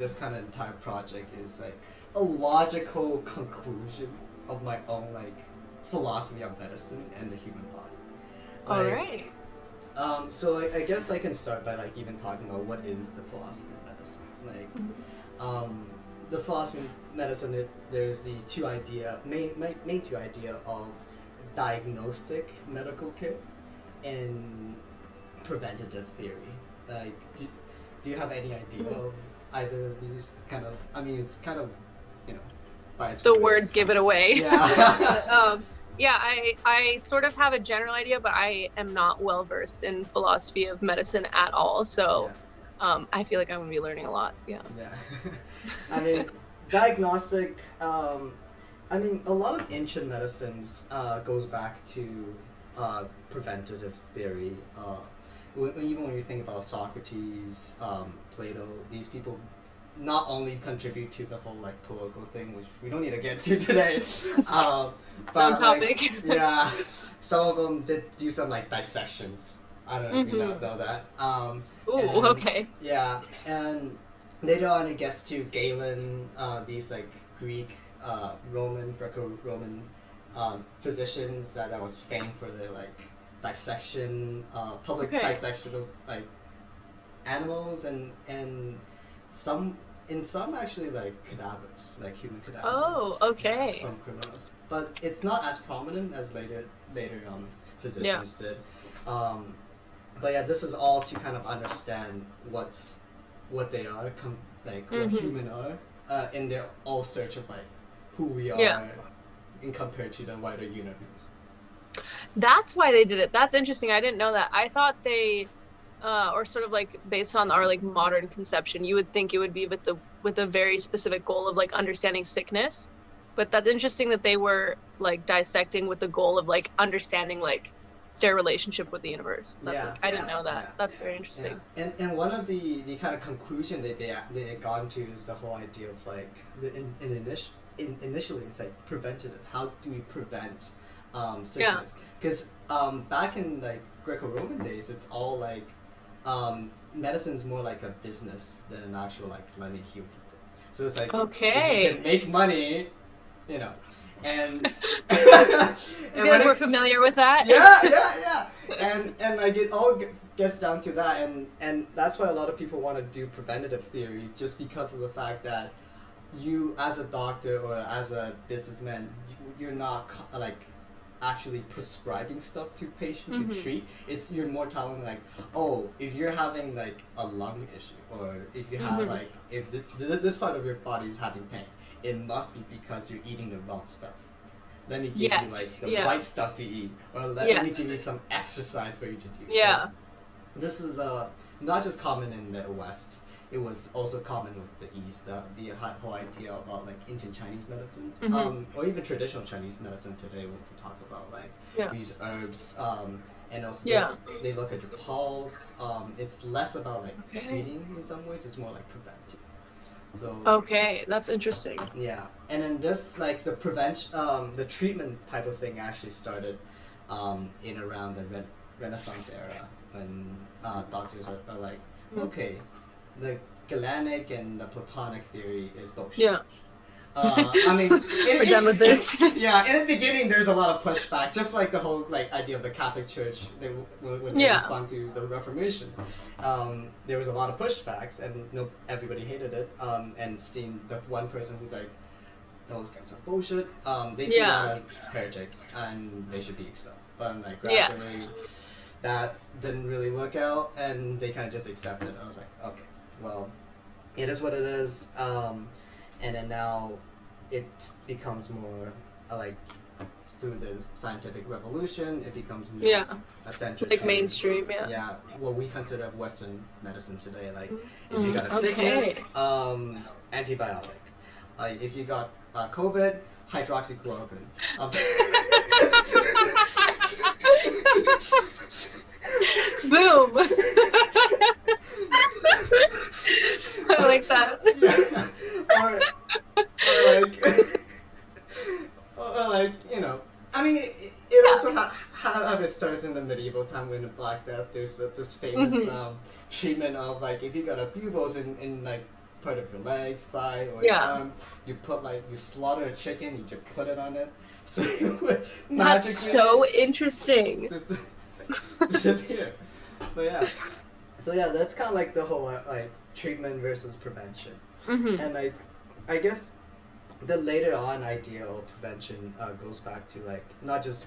this kind of entire project is like a logical conclusion of my own like philosophy of medicine and the human body. All Like, right. So I guess I can start by like even talking about what is the philosophy of medicine. Like, the philosophy of medicine, there's the main two idea of diagnostic medical care and preventative theory. Like, do you have any idea of either of these kind of? I mean, it's kind of, you know, by its The word. words give it away. Yeah. Yeah, I sort of have a general idea, but I am not well versed in philosophy of medicine at all. So I feel like I'm gonna be learning a lot. Yeah. Yeah. I mean, diagnostic. I mean, a lot of ancient medicines goes back to preventative theory. Even when you think about Socrates, Plato, these people not only contribute to the whole like political thing, which we don't need to get to today. Some but, topic. Like, yeah, some of them did do some like dissections. I don't know if you know that. Ooh, okay. Yeah, and later on it gets to Galen, these like Greek, Roman, Greco-Roman physicians that was famed for their like dissection, public dissection of like animals and some actually like cadavers, like human cadavers. Oh, okay. From criminals, but it's not as prominent as later physicians did. But yeah, this is all to kind of understand what they are, what human are, in their all search of like who we are, in compared to the wider universe. That's why they did it. That's interesting. I didn't know that. I thought they, or sort of like based on our like modern conception, you would think it would be with a very specific goal of like understanding sickness. But that's interesting that they were like dissecting with the goal of like understanding like their relationship with the universe. That's like, I didn't know that. That's very interesting. Yeah. And one of the kind of conclusion that they had gone to is the whole idea of like initially it's like preventative. How do we prevent sickness? Because back in like Greco-Roman days, it's all like medicine's more like a business than an actual like let me heal people. So it's like if you can make money, you know. And I feel like we're familiar with that. Yeah. And like it all gets down to that, and that's why a lot of people want to do preventative theory, just because of the fact that you, as a doctor or as a businessman, you're not like actually prescribing stuff to patients to treat. It's you're more telling like, oh, if you're having like a lung issue, or if you have like if this part of your body is having pain, it must be because you're eating the wrong stuff. Let me give you like the right stuff to eat, or let me give you some exercise for you to do. Yeah. Like, this is not just common in the West. It was also common with the East. The whole idea about like ancient Chinese medicine, or even traditional Chinese medicine today. When we talk about like we use herbs, and also they look at your pulse. It's less about like treating in some ways. It's more like preventing. So that's interesting. Yeah, and then this like the prevention, the treatment type of thing actually started in around the Renaissance era when doctors are like, okay, the Galenic and the Platonic theory is bullshit. Yeah. I mean, we're done with this. Yeah, in the beginning, there's a lot of pushback, just like the whole like idea of the Catholic Church. When they respond to the Reformation, there was a lot of pushbacks, and everybody hated it. And seeing the one person who's like, those guys are bullshit. They see that as heretics, and they should be expelled. But like gradually, that didn't really work out, and they kind of just accepted it. I was like, okay, well, it is what it is. And then now it becomes more like through the scientific revolution, it becomes more essential. Like mainstream, Yeah, what we consider of Western medicine today. Like if you got a sickness, antibiotic. If you got COVID, hydroxychloroquine. Boom! I like that. Or like, you know, I mean, it also how it starts in the medieval time when the Black Death. There's this famous treatment of like if you got a buboes in like part of your leg, thigh, or your Yeah. arm. You put like you slaughter a chicken, you just put it on it, so it would That's magically so interesting. disappear. But yeah, so yeah, that's kind of like the whole like treatment versus prevention, Mm-hmm. and like I guess the later on idea of prevention goes back to like not just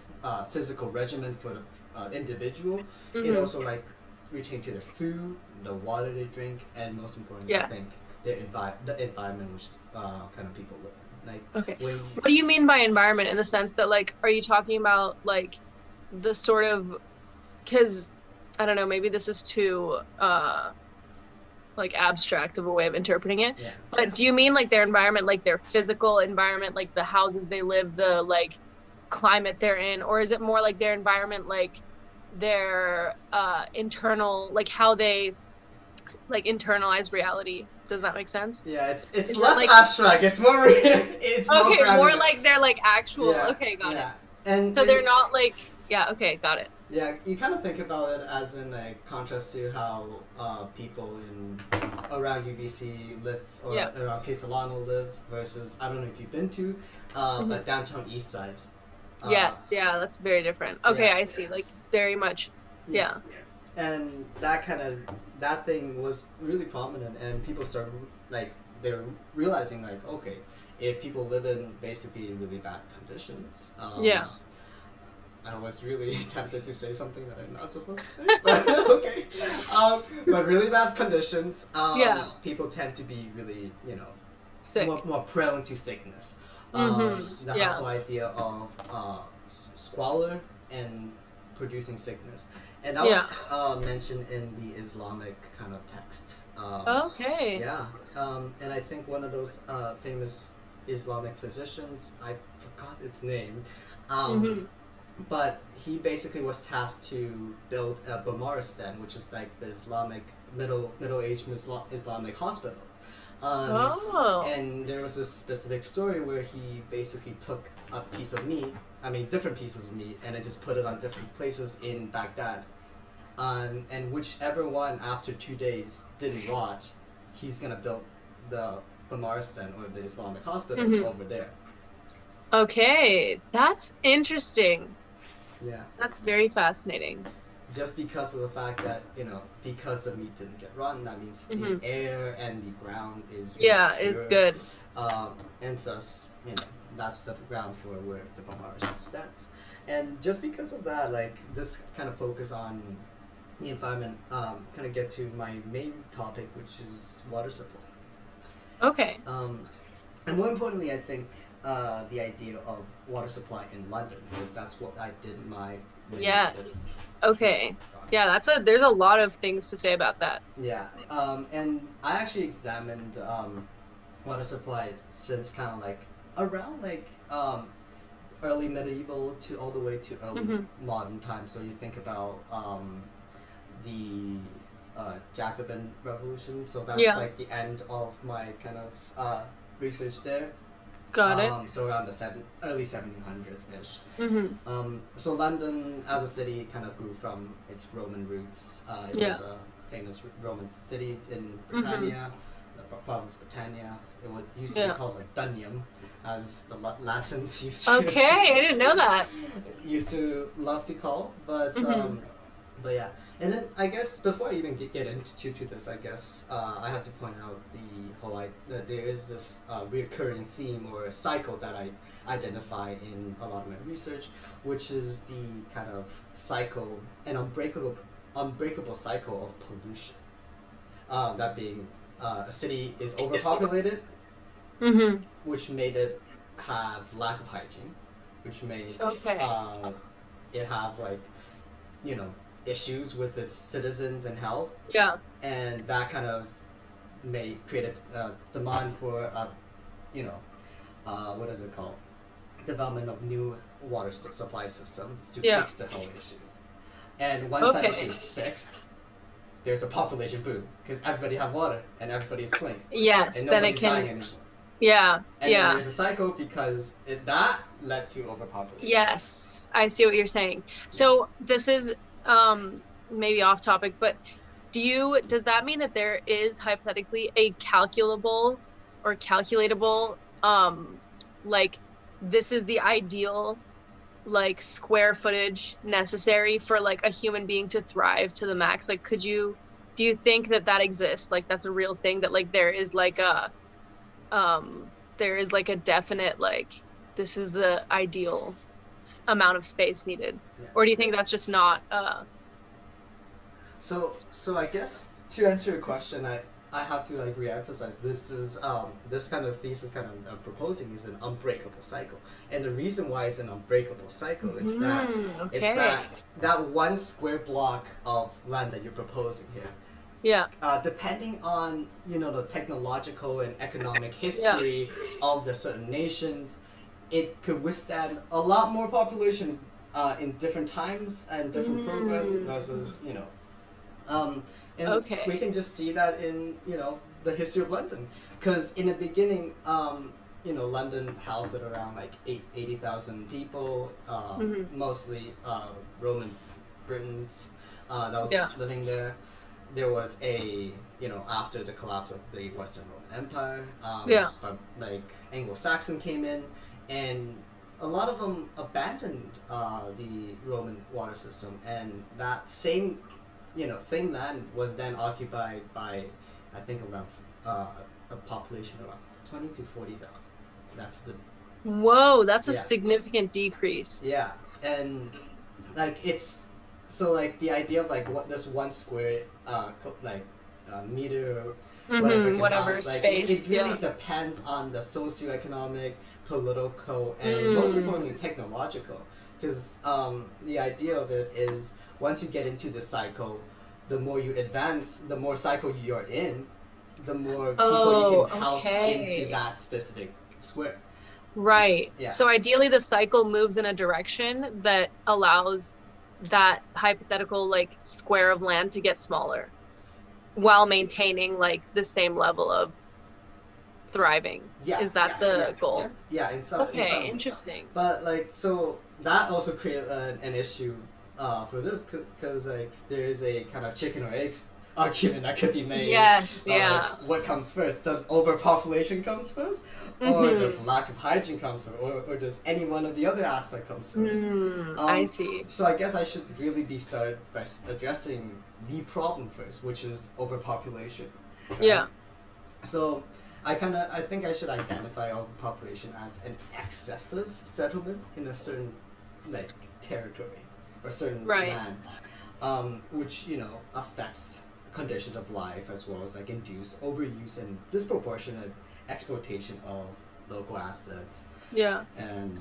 physical regimen for the individual, it Mm-hmm. also like reaching to their food, the water they drink, and most importantly, I think Yes. the environment which kind of people live in. Like Okay. when What do you mean by environment in the sense that like, are you talking about like the sort of, because I don't know, maybe this is too like abstract of a way of interpreting it. yeah. But do you mean like their environment, like their physical environment, like the houses they live, the like climate they're in, or is it more like their environment, like their internal, like how they like internalize reality? Does that make sense? Yeah, it's Is that, less like- abstract. It's more it's more Okay, grounded. more like they're like actual. Yeah, Okay, got yeah. it. And So they're not like, yeah, okay, got it. Yeah, you kind of think about it as in a contrast to how people in around UBC live or Yeah. around Castellano live versus I don't know if you've been to, but downtown East Side. Yes, yeah, that's very different. Okay, yeah. I see. Like very much, yeah. And that thing was really prominent, and people started like they're realizing like okay, if people live in basically really bad conditions. Yeah. I was really tempted to say something that I'm not supposed to say, but okay. But really bad conditions, Yeah. people tend to be really, you know, Sick. more prone to sickness. Mhm, The yeah. whole idea of squalor and producing sickness. And that was mentioned in the Islamic kind of text. Okay. Yeah, and I think one of those famous Islamic physicians, I forgot its name, Mhm. but he basically was tasked to build a Bamaristan, which is like the Islamic middle-aged Islamic hospital. Oh. And there was this specific story where he basically took a piece of meat, different pieces of meat, and then just put it on different places in Baghdad. And whichever one after 2 days didn't rot, he's gonna build the Bamaristan or the Islamic hospital Mhm. over there. Okay, that's interesting. Yeah. That's very fascinating. Just because of the fact that, you know, because the meat didn't get rotten, that means Mhm. the air and the ground is really Yeah, it's pure. good. And thus, you know, that's the ground for where the Bamaristan stands. And just because of that, like, this kind of focus on the environment, kind of get to my main topic, which is water supply. Okay. And more importantly, I think the idea of water supply in London, because that's what I did my Yes. Okay. Yeah, there's a lot of things to say about that. Yeah, and I actually examined water supply since kind of like around like early medieval to all the way to early Mhm. modern times. So you think about the Jacobin Revolution. So that's Yeah. like the end of my kind of research there. Got it. So around the early 1700s ish. Mm-hmm. So London as a city kind of grew from its Roman roots. It Yeah. was a famous Roman city in Britannia, the province Britannia. It used to Yeah. be called a Dunium, as the Latins used to. Okay, I didn't know that. Used to love to call, but Mhm. but yeah. And then I guess before I even get into this, I guess I have to point out the whole that there is this recurring theme or cycle that I identify in a lot of my research, which is the kind of cycle, an unbreakable cycle of pollution. That being a city is overpopulated, Mm-hmm. which made it have lack of hygiene, which made Okay. it have like, you know, issues with its citizens and health, Yeah. and that kind of may create a demand for you know, what is it called? Development of new water supply systems to Yeah. fix the whole issue. And once that Okay. issue is fixed, there's a population boom because everybody have water and everybody's clean Yes. and Then it nobody's dying can. anymore. Yeah. And then Yeah. there's a cycle because that led to overpopulation. Yes. I see what you're saying. So this is maybe off topic, but Does that mean that there is hypothetically a calculable or calculatable, like this is the ideal like square footage necessary for like a human being to thrive to the max? Like, do you think that that exists? Like, that's a real thing, that like there is like a definite, like, this is the ideal amount of space needed? Yeah. Or do you think that's just not, So I guess to answer your question, I have to like re-emphasize this is this kind of thesis kind of I'm proposing is an unbreakable cycle, and the reason why it's an unbreakable cycle is that okay. that 1 square block of land that you're proposing here. Yeah. Depending on the technological and economic history of the certain nations, it could withstand a lot more population in different times and different progress versus and we can just see that in the history of London, because in the beginning London housed around like 80,000 people, mostly Roman Britons that was living there. There was after the collapse of the Western Roman Empire, but like Anglo-Saxon came in, and a lot of them abandoned the Roman water system, and that same land was then occupied by, I think, around a population around 20 to 40,000. That's the. Whoa, that's a significant decrease. Yeah, and like it's so like the idea of like what this 1 square meter whatever house, space. It really depends on the socioeconomic, political, and most importantly technological. Because the idea of it is, once you get into the cycle, the more you advance, the more cycle you're in, the more people you can house into that specific square. Right. Yeah. So ideally the cycle moves in a direction that allows that hypothetical like square of land to get smaller while maintaining like the same level of thriving. Is that the goal? Yeah, in some interesting. But like, so that also created an issue for this, because like there is a kind of chicken or eggs argument that could be made. Yes, like, what comes first? Does overpopulation comes first, or does lack of hygiene comes first, or does any one of the other aspect comes first? I see. So I guess I should really be started by addressing the problem first, which is overpopulation. Right? Yeah. So I think I should identify overpopulation as an excessive settlement in a certain like territory or certain land, which affects conditions of life, as well as like induce overuse and disproportionate exploitation of local assets. Yeah. And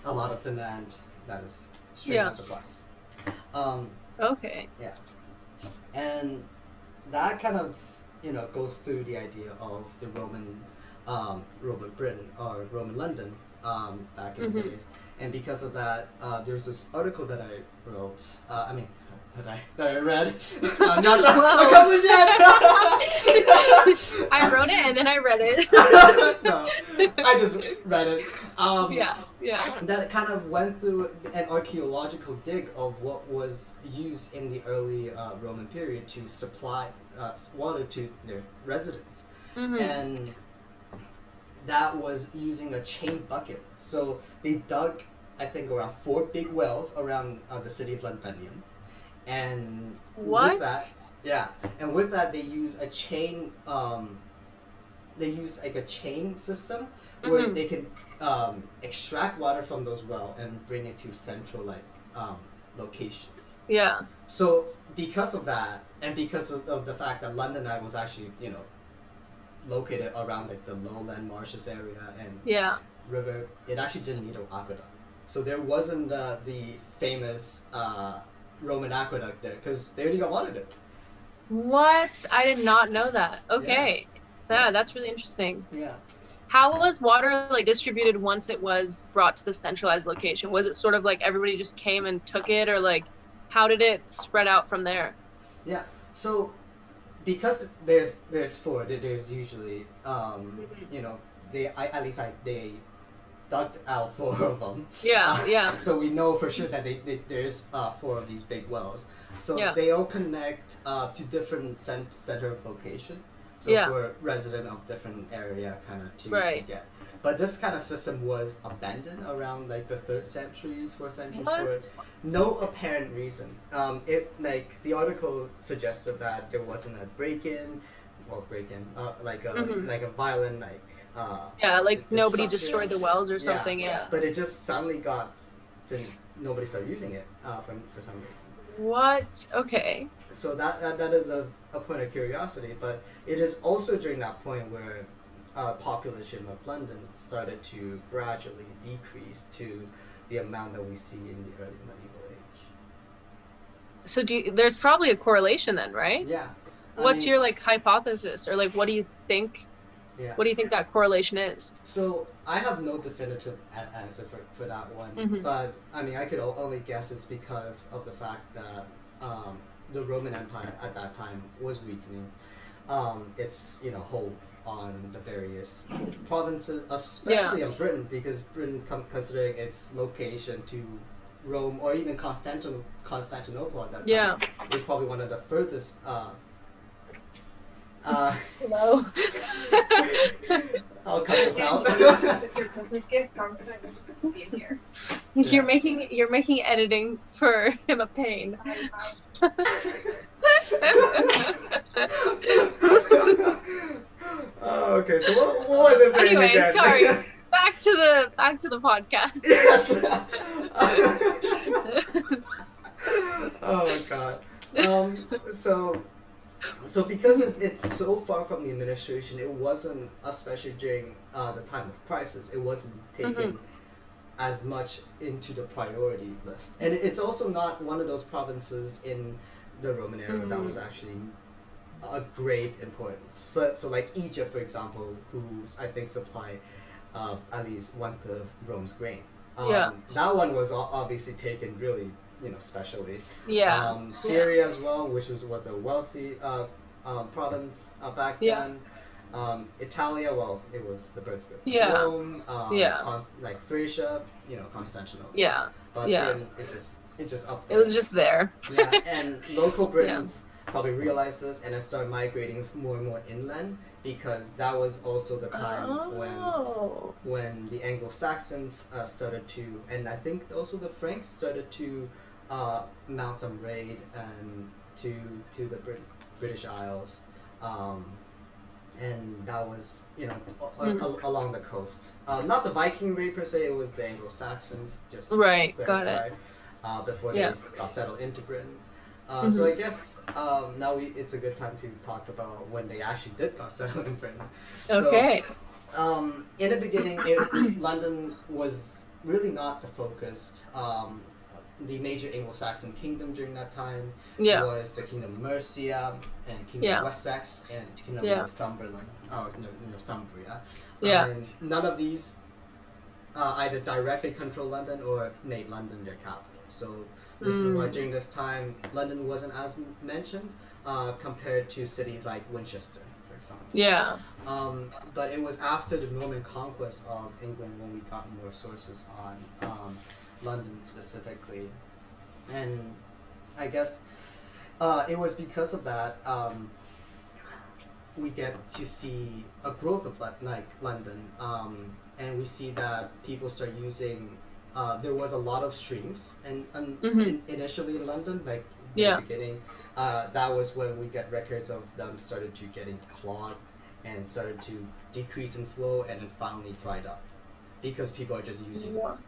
a lot of demand that is strained the supplies. Okay. Yeah. And that kind of goes through the idea of the Roman Britain or Roman London back in the days. And because of that, there's this article that I wrote. That I read. Not accomplished yet. I wrote it and then I read it. No, I just read it. Yeah. That kind of went through an archaeological dig of what was used in the early Roman period to supply water to their residents, and that was using a chain bucket. So they dug, I think, around 4 big wells around the city of Londinium. And with that, they use a chain. They use like a chain system where they can extract water from those wells and bring it to central location. Yeah. So because of that, and because of the fact that London was actually located around like the lowland marshes area and river, it actually didn't need an aqueduct. So there wasn't the famous Roman aqueduct there, because they already got water there. What? I did not know that. Okay. Yeah, that's really interesting. Yeah. How was water like distributed once it was brought to the centralized location? Was it sort of like everybody just came and took it, or like how did it spread out from there? Yeah. So because there's usually they dug out 4 of them. Yeah. So we know for sure that there's 4 of these big wells. So Yeah. they all connect to different center of location. So Yeah. for resident of different area kind of to Right. get. But this kind of system was abandoned around like the 3rd centuries, 4th centuries What? for no apparent reason. It like the article suggested that there wasn't a break-in, like a like a violent like Yeah, like nobody destruction. destroyed the wells or something. Yeah. But it just suddenly nobody started using it for some reason. What? Okay. So that is a point of curiosity, but it is also during that point where population of London started to gradually decrease to the amount that we see in the early medieval age. So there's probably a correlation then, right? Yeah. What's your like hypothesis, or like what do you think? Yeah. What do you think that correlation is? So I have no definitive answer for that one, but I mean I could only guess it's because of the fact that the Roman Empire at that time was weakening. Its hold on the various provinces, especially in Britain, because Britain, considering its location to Rome or even Constantinople at that time, is probably one of the furthest. Hello. I'll cut this out. It's your Christmas gift, so I'm gonna be in here. You're making editing for him a pain. Oh, okay. So what was I saying Anyway, again? sorry. Back to the podcast. Yes. Oh god. So because it's so far from the administration, it wasn't, especially during the time of crisis, it wasn't taken as much into the priority list. And it's also not one of those provinces in the Roman era that was actually a grave importance. So like Egypt, for example, who's I think supply at least 1/3 of Rome's grain. That one was obviously taken really, specially. Syria as well, which was a wealthy province back then. Italia, well, it was the birthplace of Rome. Like Thracia, Constantinople. But then it just up there. It was just there. And local Britons probably realized this and then started migrating more and more inland, because that was also the time when the Anglo-Saxons started to, and I think also the Franks started to mount some raid and to the British Isles, and that was along the coast. Not the Viking raid per se; it was the Anglo-Saxons. Just right, got it. Before they got settled into Britain. So I guess now it's a good time to talk about when they actually did got settled in Britain. Okay. So, in the beginning, London was really not the focused. The major Anglo-Saxon kingdom during that time was the Kingdom of Mercia and Kingdom of Wessex and Kingdom of Northumberland, or Northumbria. And none of these either directly control London or made London their capital. So this is why during this time London wasn't as mentioned compared to cities like Winchester, for example. But it was after the Norman conquest of England when we got more sources on London specifically, and I guess it was because of that we get to see a growth of London, and we see that people start using. There was a lot of streams, and initially in London, like in the beginning, that was when we get records of them started to getting clogged and started to decrease in flow, and then finally dried up because people are just using it.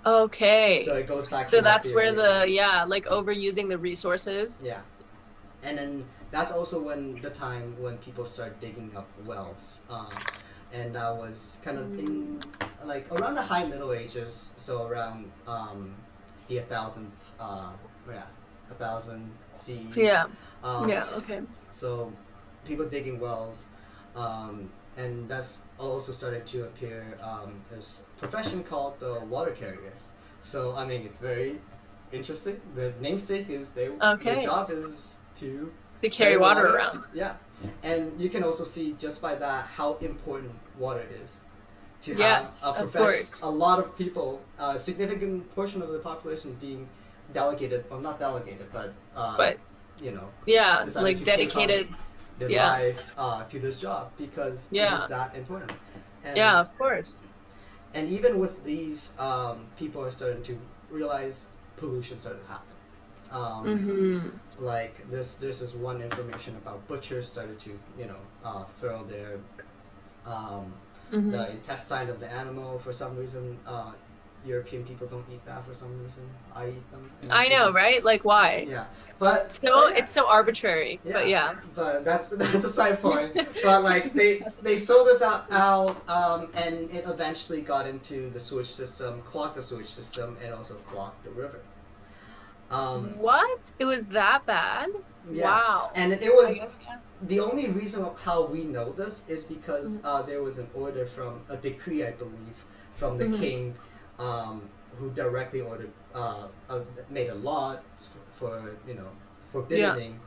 Okay. So it goes back. So to that's where like overusing the resources. Yeah, and then that's also when the time when people start digging up wells. And that was kind of in like around the High Middle Ages, so around the 1000 CE. Okay. So people digging wells, and that's also starting to appear this profession called the water carriers. So I mean, it's very interesting. The namesake is their job is to carry water around. Yeah. And you can also see just by that how important water is. to Yes, have a of course. a lot of people, a significant portion of the population being delegated, well, not delegated, but But you know, yeah, decided like to dedicated. take on their Yeah. life to this job because it Yeah. is that important. And, Yeah, of course. and even with these, people are starting to realize pollution started to happen. Like there's this one information about butchers started to throw their the intestine of the animal for some reason. European people don't eat that for some reason. I eat them. I know, right? Like why? Yeah, but It's so arbitrary. yeah, But yeah. But that's a side point. But like they throw this out, and it eventually got into the sewage system, clogged the sewage system, and also clogged the river. What? It was that bad? Yeah. Wow. And it was I guess, yeah. the only reason of how we know this is because there was an order from a decree, I believe, from the king, who directly ordered, made a law for forbidding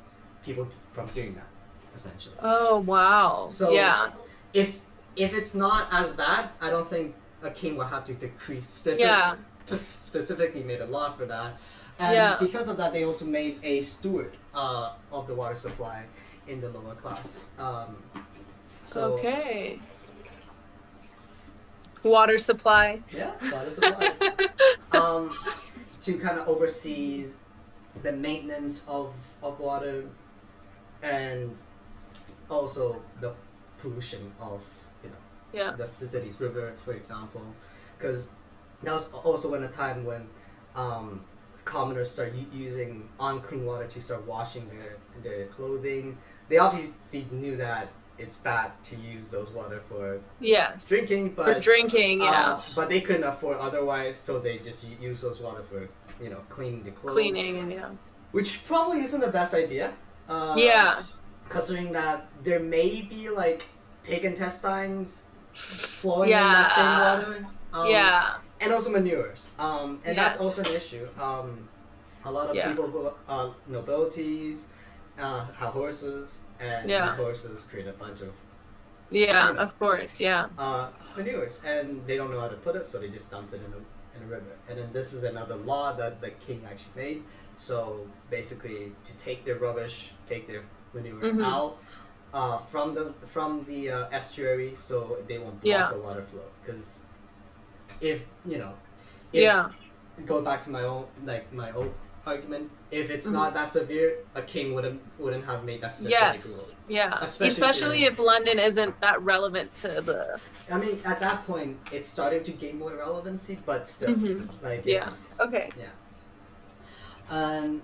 people from doing that, essentially. Oh wow. So yeah. if it's not as bad, I don't think a king will have to decree specifically made a law for that. And because of that, they also made a steward of the water supply in the lower class. Okay. Water supply. Yeah, water supply. To kind of oversee the maintenance of water and also the pollution of the city's river, for example, because that was also when a time when commoners start using unclean water to start washing their clothing. They obviously knew that it's bad to use those water for drinking, but but they couldn't afford otherwise, so they just use those water for cleaning the clothes. Cleaning and which probably isn't the best idea. Considering that there may be like pig intestines flowing in that same water. And also manures. And that's also an issue. A lot of people who nobilities have horses, and these horses create a bunch of of course, manures, and they don't know how to put it, so they just dumped it in a river. And then this is another law that the king actually made. So basically, to take their rubbish, take their manure out from the estuary, so they won't block the water flow. Because if go back to my old argument, if it's not that severe, a king wouldn't have made that specific rule. Especially if London isn't that relevant to the. I mean, at that point, it's starting to gain more relevancy, but still, it's and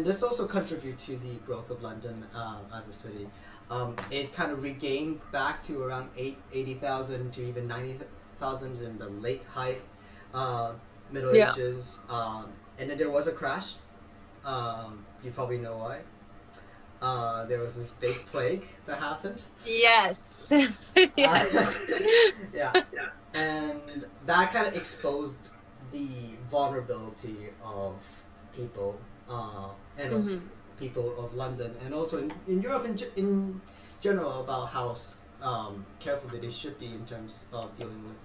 this also contributes to the growth of London as a city. It kind of regained back to around 80,000 to even 90,000 in the late Middle Ages, and then there was a crash. You probably know why. There was this big plague that happened. Yes. And that kind of exposed the vulnerability of people, and also people of London, and also in Europe in general, about how careful that they should be in terms of dealing with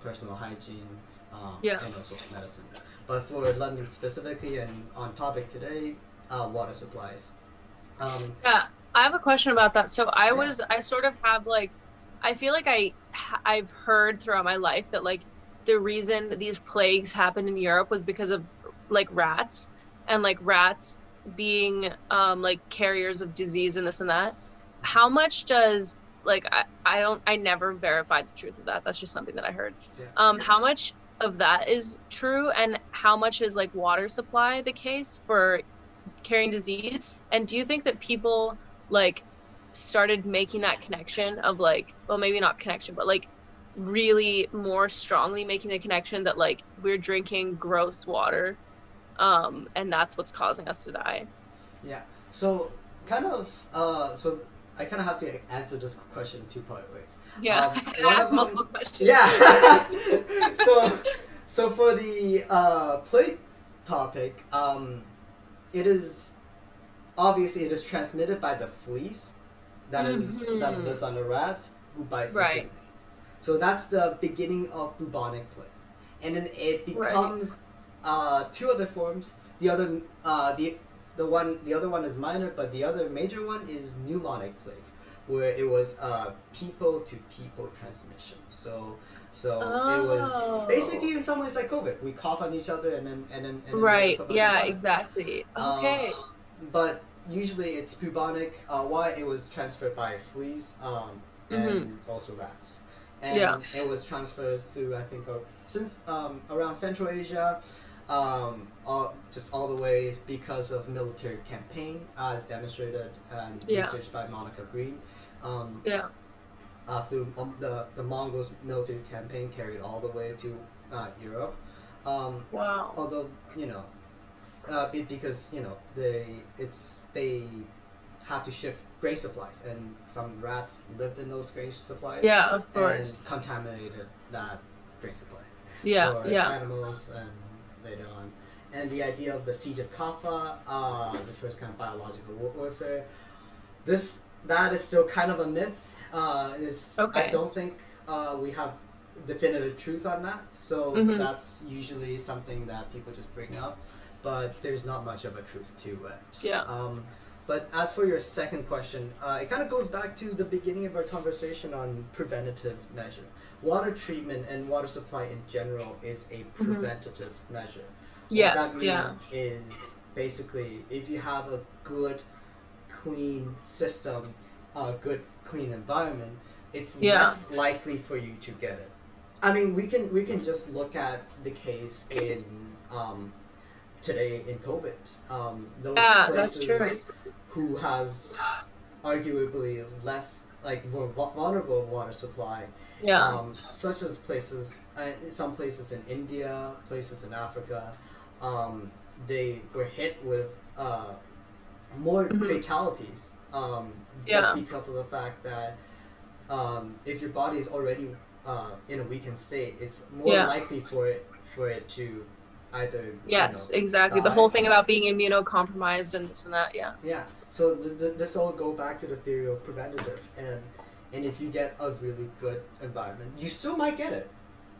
personal hygiene and also medicine. But for London specifically, and on topic today, water supplies. I have a question about that. So I sort of have I feel like I've heard throughout my life that the reason these plagues happened in Europe was because of rats, and rats being carriers of disease and this and that. How much does I never verified the truth of that. That's just something that I heard. How much of that is true, and how much is water supply the case for carrying disease? And do you think that people started making that connection of well, maybe not connection, but really more strongly making the connection that we're drinking gross water, and that's what's causing us to die? So kind of so I kind of have to answer this question two-part ways. Ask multiple questions. So for the plague topic, it is transmitted by the fleas that lives on the rats who bites. Right. So that's the beginning of bubonic plague, and then it becomes two other forms. The other one is minor, but the other major one is pneumonic plague, where it was people to people transmission. So it was basically in some ways like COVID. We cough on each other and then right. Yeah, exactly. Okay. But usually it's bubonic. Why it was transferred by fleas and also rats. And it was transferred through, I think, since around Central Asia, just all the way because of military campaign, as demonstrated and researched by Monica Green. Through the Mongols' military campaign carried all the way to Europe. Wow. Although, because they have to ship grain supplies, and some rats lived in those grain supplies. Yeah, of course. And contaminated that grain supply. Yeah, for animals and later on. And the idea of the siege of Kaffa, the first kind of biological warfare, that is still kind of a myth. I don't think we have definitive truth on that. So that's usually something that people just bring up, but there's not much of a truth to it. Yeah. But as for your second question, it kind of goes back to the beginning of our conversation on preventative measure. Water treatment and water supply in general is a preventative measure. Yes, what that means is basically if you have a good, clean system, a good, clean environment, it's less likely for you to get it. I mean, we can just look at the case in today in COVID. Those places that's true. Who has arguably less more vulnerable water supply. Such as some places in India, places in Africa, they were hit with more fatalities just because of the fact that if your body is already in a weakened state, it's more likely for it to either exactly, the whole thing about being immunocompromised and this and that. So this all go back to the theory of preventative, and if you get a really good environment, you still might get it.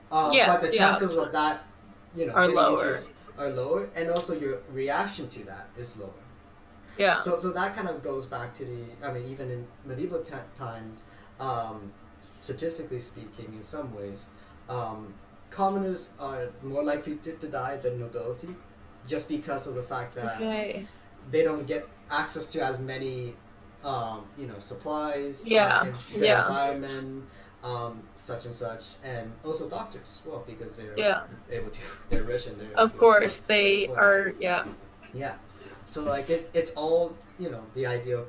But the chances of that, are lower. Are lower, and also your reaction to that is lower. So that kind of goes back to even in medieval times, statistically speaking, in some ways, commoners are more likely to die than nobility, just because of the fact that they don't get access to as many, supplies, environment, such and such, and also doctors, well, because they're able to, they're rich and they're. Of course, they are. Yeah. So it's all the idea of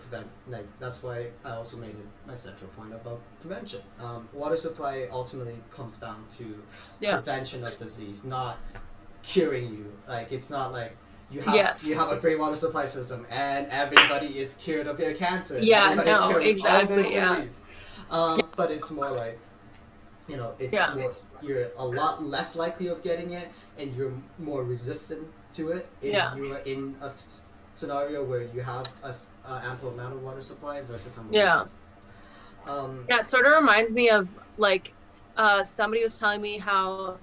that's why I also made it my central point about prevention. Water supply ultimately comes down to prevention of disease, not curing you. It's not like you have a great water supply system and everybody is cured of their cancer. Exactly. But it's more like it's more, you're a lot less likely of getting it, and you're more resistant to it if you are in a scenario where you have a ample amount of water supply versus someone else. It sort of reminds me of somebody was telling me how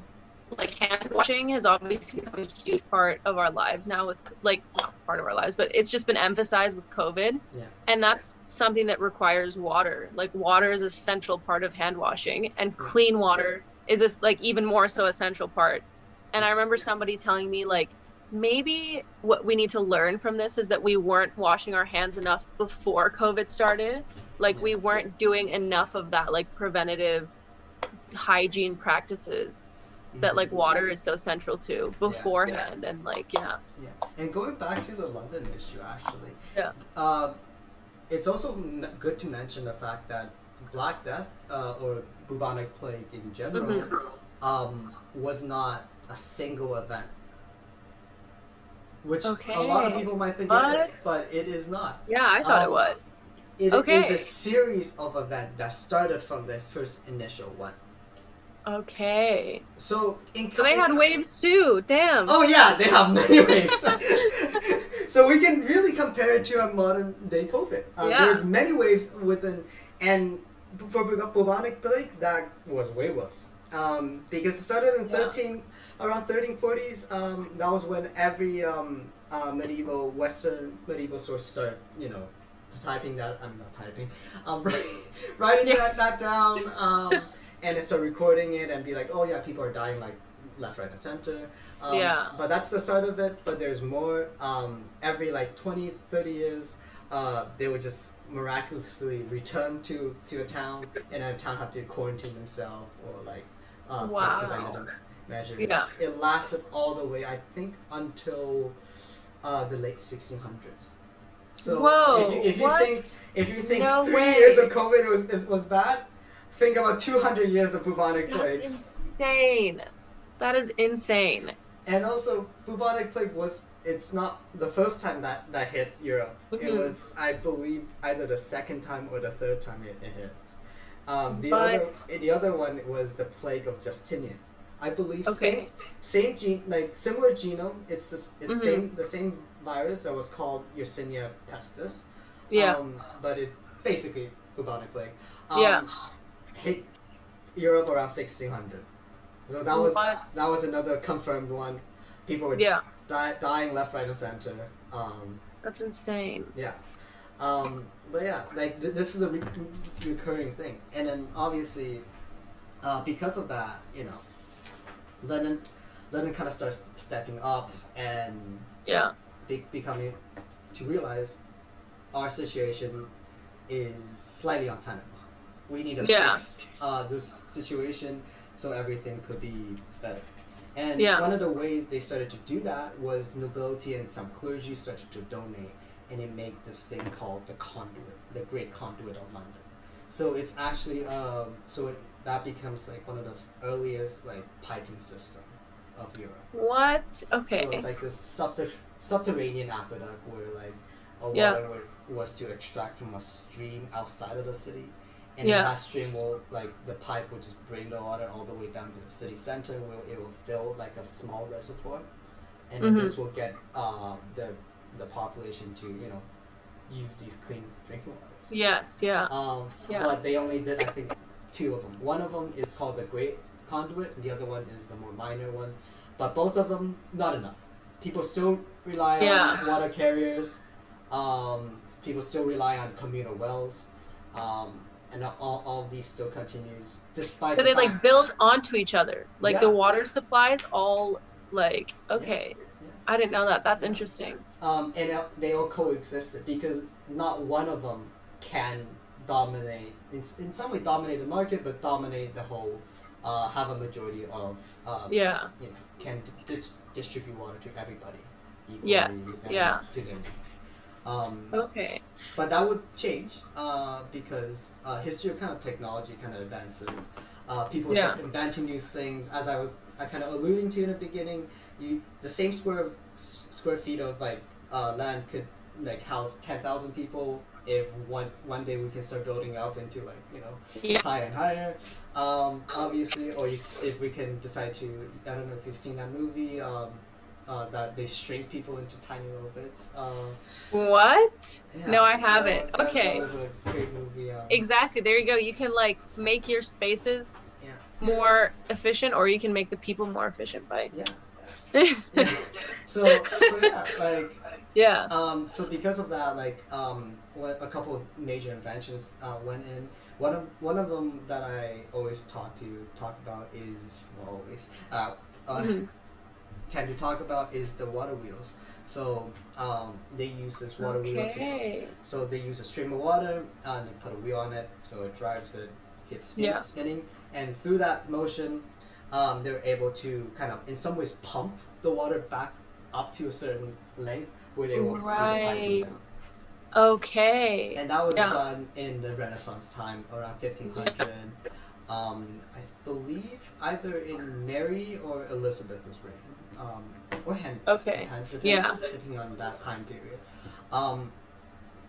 hand washing has obviously become a huge part of our lives now, with not part of our lives, but it's just been emphasized with COVID. And that's something that requires water. Water is a central part of hand washing, and clean water is this even more so essential part. And I remember somebody telling me maybe what we need to learn from this is that we weren't washing our hands enough before COVID started. We weren't doing enough of that preventative hygiene practices that water is so central to beforehand. And and going back to the London issue, actually, it's also good to mention the fact that Black Death or bubonic plague in general was not a single event, which a lot of people might think it is, but it is not. I thought it was. It is a series of events that started from the first initial one. So they had waves too. Damn. Oh yeah, they have many waves. So we can really compare it to a modern day COVID. There's many waves within, and for bubonic plague, that was way worse. Because it started in around 1340s. That was when every medieval source started, typing that. I'm not typing. Writing that down. And they start recording it and be like, oh yeah, people are dying like left, right, and center. But that's the start of it. But there's more. Every like 20, 30 years, they would just miraculously return to a town, and a town have to quarantine themselves or like preventative measure. Yeah. It lasted all the way, I think, until the late 1600s. So if you think no 3 years of COVID was bad, think about 200 years of bubonic plague. That's insane. That is insane. And also, bubonic plague it's not the first time that hit Europe. Mm-hmm. It was, I believe, either the second time or the third time it hit. The other one was the plague of Justinian. I believe same gene, like similar genome. It's the same virus that was called Yersinia pestis. Yeah. But it basically bubonic plague. Hit Europe around 1600. So that was another confirmed one. People were dying left, right, and center. That's insane. Yeah. But yeah, like this is a recurring thing, and then obviously, because of that, Leiden kind of starts stepping up and becoming to realize our situation is slightly untenable. We need to fix this situation so everything could be better. And one of the ways they started to do that was nobility and some clergy started to donate, and it made this thing called the conduit, the Great Conduit of London. So it's actually that becomes like one of the earliest like piping system of Europe. What? Okay. So it's like this subterranean aqueduct where like water was to extract from a stream outside of the city. And in that stream the pipe will just bring the water all the way down to the city center where it will fill like a small reservoir. And then this will get the population to, use these clean drinking waters. Yes, yeah. But they only did, I think, 2 of them. One of them is called the Great Conduit, and the other one is the more minor one. But both of them, not enough. People still rely on water carriers. People still rely on communal wells. And all of these still continues despite. So they like build onto each other, like the water supplies all like I didn't know that. That's interesting. And they all coexisted because not one of them can dominate in some way dominate the market, but dominate the whole. Have a majority of can distribute water to everybody equally to their needs. But that would change because history of kind of technology kind of advances. People start inventing new things. As I kind of alluding to in the beginning, the same square feet of like land could like house 10,000 people. If one day we can start building up into like higher and higher, obviously, or if we can decide to, I don't know if you've seen that movie. That they shrink people into tiny little bits. What? Yeah, no, I haven't. That okay. was a great movie. Exactly. There you go. You can like make your spaces more efficient, or you can make the people more efficient by. So because of that, like a couple of major inventions went in. One of them that I always talk about is tend to talk about is the water wheels. So they use this water wheel so they use a stream of water and they put a wheel on it so it drives it, keeps spinning, and through that motion they're able to kind of in some ways pump the water back up to a certain length where they will do the piping down. Okay. And that was done in the Renaissance time around 1500. I believe either in Mary or Elizabeth's reign. Or Henry. Okay. Depending on that time period.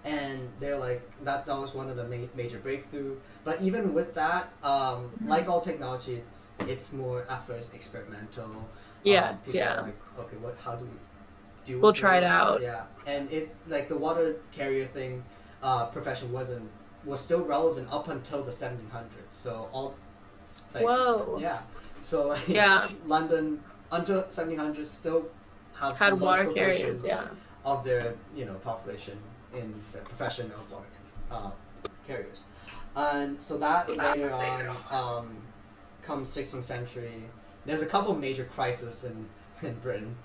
And they're like that was one of the major breakthrough. But even with that, like all technology, it's more at first experimental. People are like, okay, how do we do? We'll try it out. Yeah, and it like the water carrier thing, profession wasn't was still relevant up until the 1700s. So all, like, Whoa. yeah. So like London until 1700s still had water large carriers, proportion of their population in the profession of water carriers, and so that later on comes 16th century. There's a couple major crises in Britain,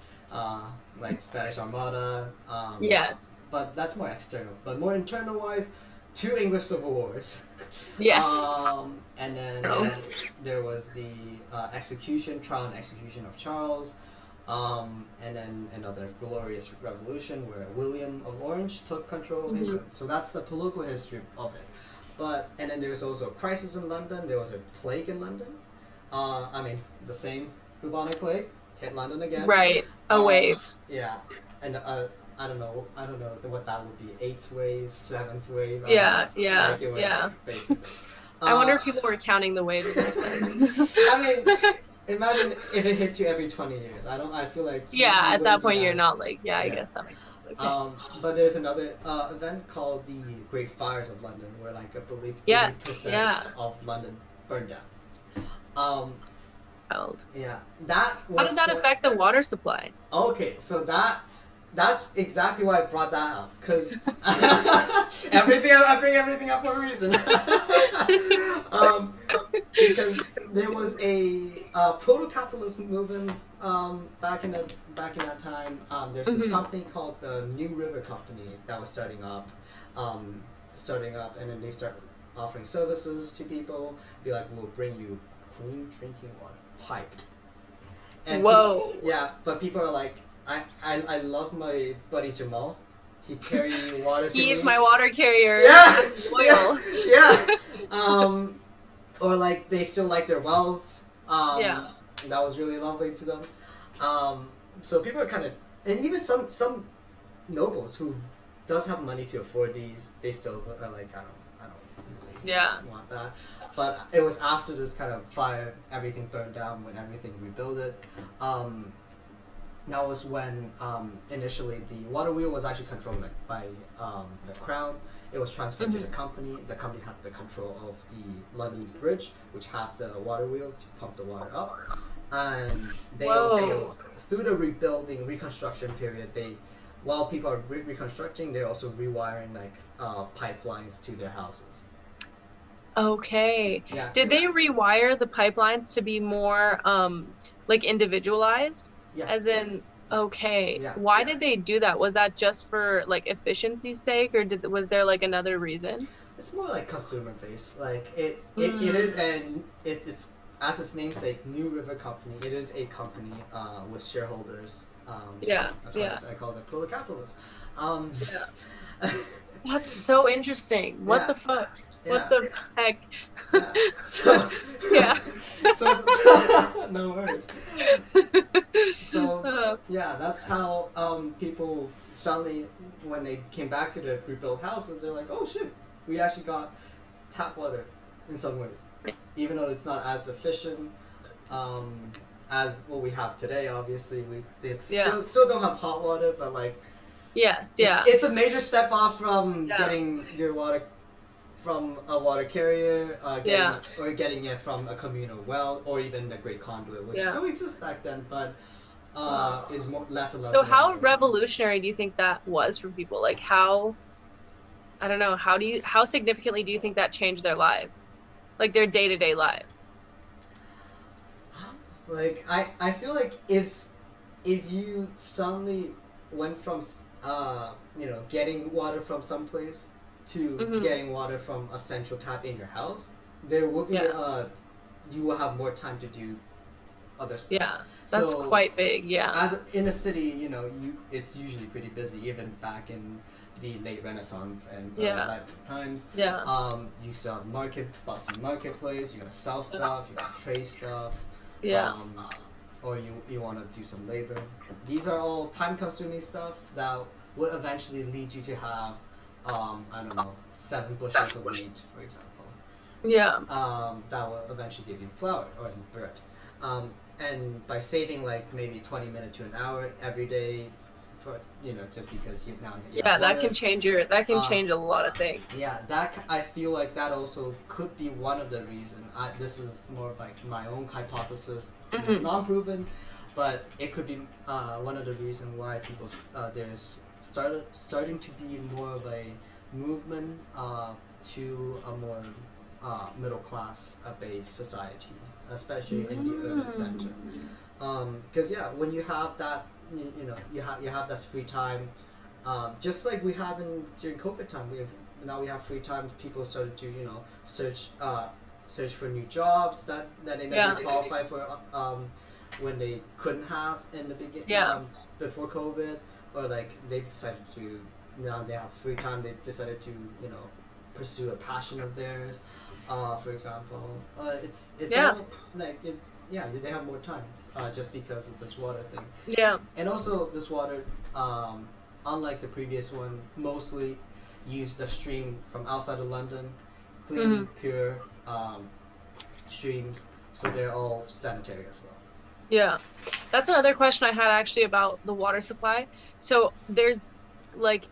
like Spanish Armada. Yes. But that's more external. But more internal wise, 2 English civil wars. Yes. And then there was the trial and execution of Charles. And then another glorious revolution where William of Orange took control of England. So that's the political history of it. And then there's also a crisis in London. There was a plague in London. I mean, the same bubonic plague hit London again. Right, a wave. Yeah, and I don't know what that would be. 8th wave, 7th wave. Yeah. Like it was basically. I wonder if people were counting the waves. I mean, imagine if it hits you every 20 years. I feel like. Yeah, at that point you're not like. I guess that makes sense. Okay. But there's another event called the Great Fires of London, where like I believe 80% of London burned down. Yeah, that was. How did that affect the water supply? Okay, so that's exactly why I brought that up, because I bring everything up for a reason. Because there was a proto-capitalist movement back in that time. There's this company called the New River Company that was starting up, and then they start offering services to people. Be like, we'll bring you clean drinking water, piped. And whoa. But people are like, I love my buddy Jamal. He carry water to me. He's my water carrier. Yeah. Loyal. Yeah. Or like they still like their wells. That was really lovely to them. So people are kind of, and even some nobles who does have money to afford these, they still are like, I don't really want that. But it was after this kind of fire, everything burned down, when everything rebuilt it. That was when initially the water wheel was actually controlled by the crown. It was transferred to the company. The company had the control of the London Bridge, which had the water wheel to pump the water up. And they also, through the reconstruction period, while people are reconstructing, they're also rewiring like pipelines to their houses. Okay. Yeah. Did they rewire the pipelines to be more like individualized? Yeah. As in, okay. Yeah. Why did they do that? Was that just for like efficiency's sake, or was there like another reason? It's more like consumer based. Like it is, and it's as its namesake, New River Company. It is a company with shareholders. That's why I call it proto-capitalist. That's so interesting. What the fuck? What the heck? So, so no worries. So that's how people suddenly, when they came back to their rebuilt houses, they're like, oh shit, we actually got tap water in some ways, even though it's not as efficient as what we have today. Obviously, they still don't have hot water, but like it's a major step off from getting your water from a water carrier, getting it from a communal well, or even the Great Conduit, which still exists back then, but is less and less. So how revolutionary do you think that was for people? Like how significantly do you think that changed their lives? Like their day-to-day lives? Like I feel like if you suddenly went from getting water from someplace to getting water from a central tap in your house, there will be you will have more time to do other stuff. Yeah, that's quite big. Yeah. As in a city, it's usually pretty busy, even back in the late Renaissance and Leiden times. Yeah. You still have busy marketplace. You gotta sell stuff. You gotta trade stuff. Yeah. Or you want to do some labor. These are all time-consuming stuff that would eventually lead you to have 7 bushels of wheat, for example. Yeah. That will eventually give you flour or bread. And by saving like maybe 20 minutes to an hour every day for just because you now Yeah, that water. can change change a lot of things. Yeah, I feel like that also could be one of the reasons. This is more of like my own hypothesis, non-proven, but it could be one of the reasons why people there's starting to be more of a movement to a more middle class based society, especially in the urban center. Because when you have that, you have this free time, just like we have during COVID time. We have free time. People started to search for new jobs that they maybe qualify for when they couldn't have in the beginning before COVID, or like they decided to, now they have free time. They decided to pursue a passion of theirs. For example, it's all like it. Yeah, they have more time just because of this water thing. Yeah. And also this water, unlike the previous one, mostly used the stream from outside of London, clean, pure streams, so they're all sanitary as well. Yeah. That's another question I had actually about the water supply. So there's like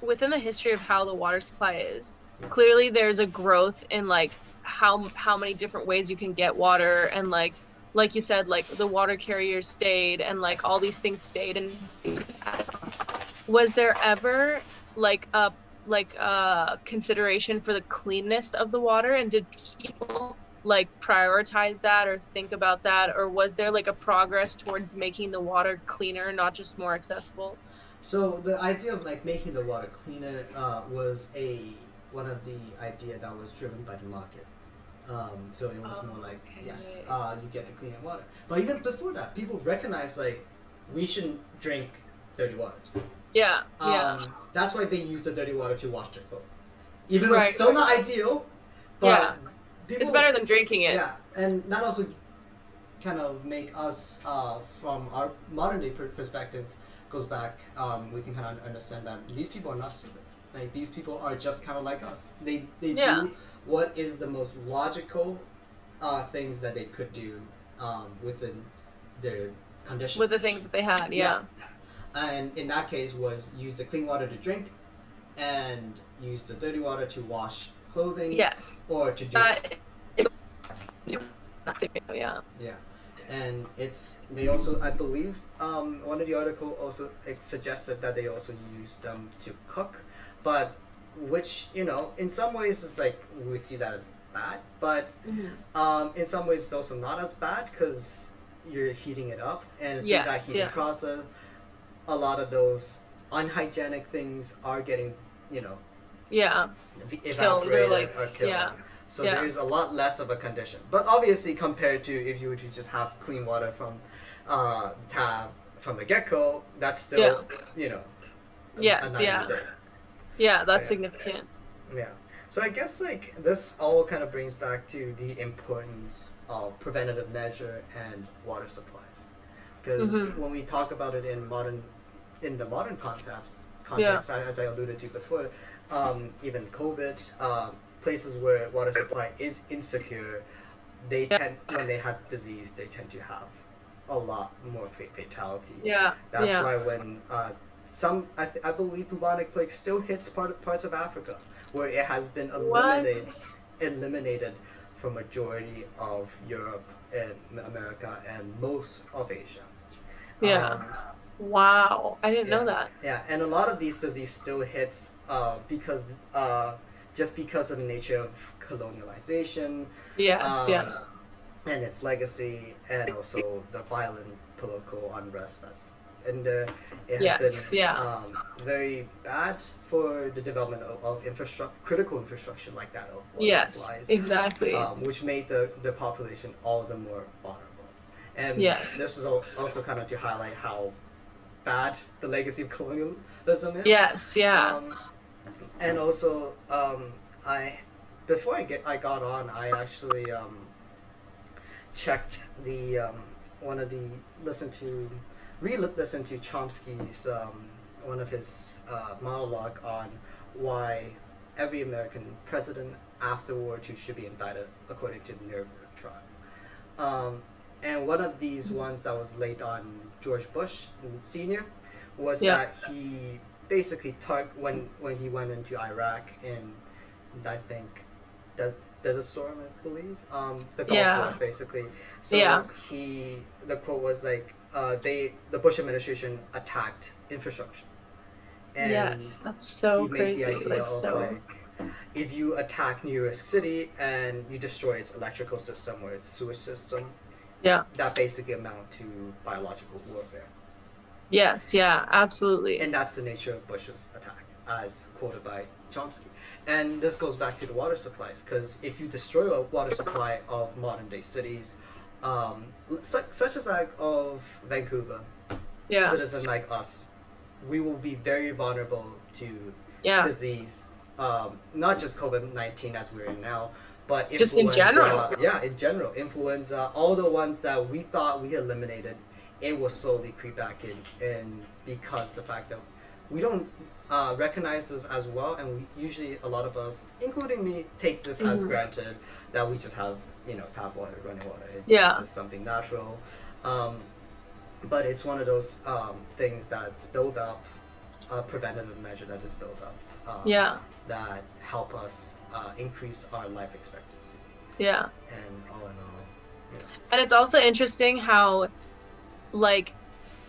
within the history of how the water supply is, clearly there's a growth in like how many different ways you can get water, and like you said, like the water carriers stayed and like all these things stayed. And was there ever like a consideration for the cleanness of the water, and did people like prioritize that or think about that, or was there like a progress towards making the water cleaner, not just more accessible? So the idea of like making the water cleaner was one of the idea that was driven by the market. So it was more like, yes, you get the cleaner water. But even before that, people recognized like we shouldn't drink dirty water. Yeah. That's why they use the dirty water to wash their clothes. Even though it's still not ideal, but people, it's better than drinking it. Yeah, and that also kind of make us, from our modern day perspective, goes back. We can kind of understand that these people are not stupid. Like these people are just kind of like us. They do what is the most logical things that they could do within their condition. With the things that they had, And in that case was use the clean water to drink and use the dirty water to wash clothing. Yes. Or to do Yeah. And they also, I believe, one of the article also suggested that they also use them to cook, but which, in some ways it's like we see that as bad, but in some ways it's also not as bad because you're heating it up, and through that heating process, a lot of those unhygienic things are getting, evaporated or killed. So there's a lot less of a condition. But obviously compared to if you were to just have clean water from the tap from the get-go, that's still, that's significant. Yeah. So I guess like this all kind of brings back to the importance of preventative measure and water supplies. Because when we talk about it in the modern context, as I alluded to before, even COVID, places where water supply is insecure, they tend, when they have disease, they tend to have a lot more fatality. That's why when I believe bubonic plague still hits parts of Africa, where it has been eliminated from majority of Europe and America and most of Asia. Wow, I didn't know that. Yeah, and a lot of these disease still hits because of the nature of colonialization. And its legacy, and also the violent political unrest that's in there. It has been very bad for the development of critical infrastructure like that of water supplies. Exactly. Which made the population all the more vulnerable. And this is also kind of to highlight how bad the legacy of colonialism is. And also, before I got on, I actually checked listened to Chomsky's one of his monologue on why every American president after World War II should be indicted according to the Nuremberg trial. And one of these ones that was laid on George Bush Sr. was that he basically when he went into Iraq and I think Desert Storm, I believe, the Gulf Wars basically. So the quote was like, the Bush administration attacked infrastructure. And yes, that's so he made crazy. the idea of like, if you attack New York City and you destroy its electrical system or its sewage system, that basically amount to biological warfare. Yes, yeah, absolutely. And that's the nature of Bush's attack, as quoted by Chomsky. And this goes back to the water supplies, because if you destroy a water supply of modern day cities, such as like of Vancouver, citizens like us, we will be very vulnerable to disease, not just COVID-19 as we're in now, but just in general. In general, influenza, all the ones that we thought we eliminated, it will slowly creep back in because the fact that we don't recognize this as well, and we usually, a lot of us, including me, take this as granted that we just have, tap water, running water. It's just something natural. But it's one of those things that's built up, a preventative measure that is built up. That help us increase our life expectancy. Yeah. And all in all. And it's also interesting how, like,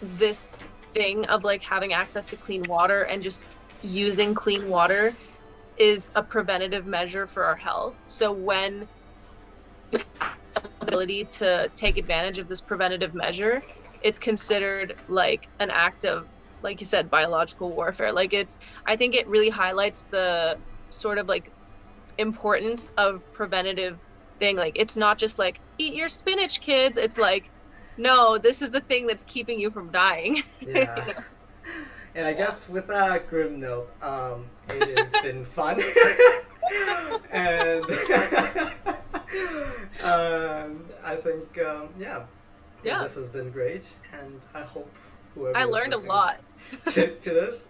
this thing of like having access to clean water and just using clean water is a preventative measure for our health. So when the ability to take advantage of this preventative measure, it's considered like an act of, like you said, biological warfare. Like I think it really highlights the sort of like importance of preventative thing. Like it's not just like, eat your spinach, kids. It's like, no, this is the thing that's keeping you from dying. Yeah. And I guess with that grim note, it has been fun. And I think, this has been great. And I hope whoever I learned a lot to this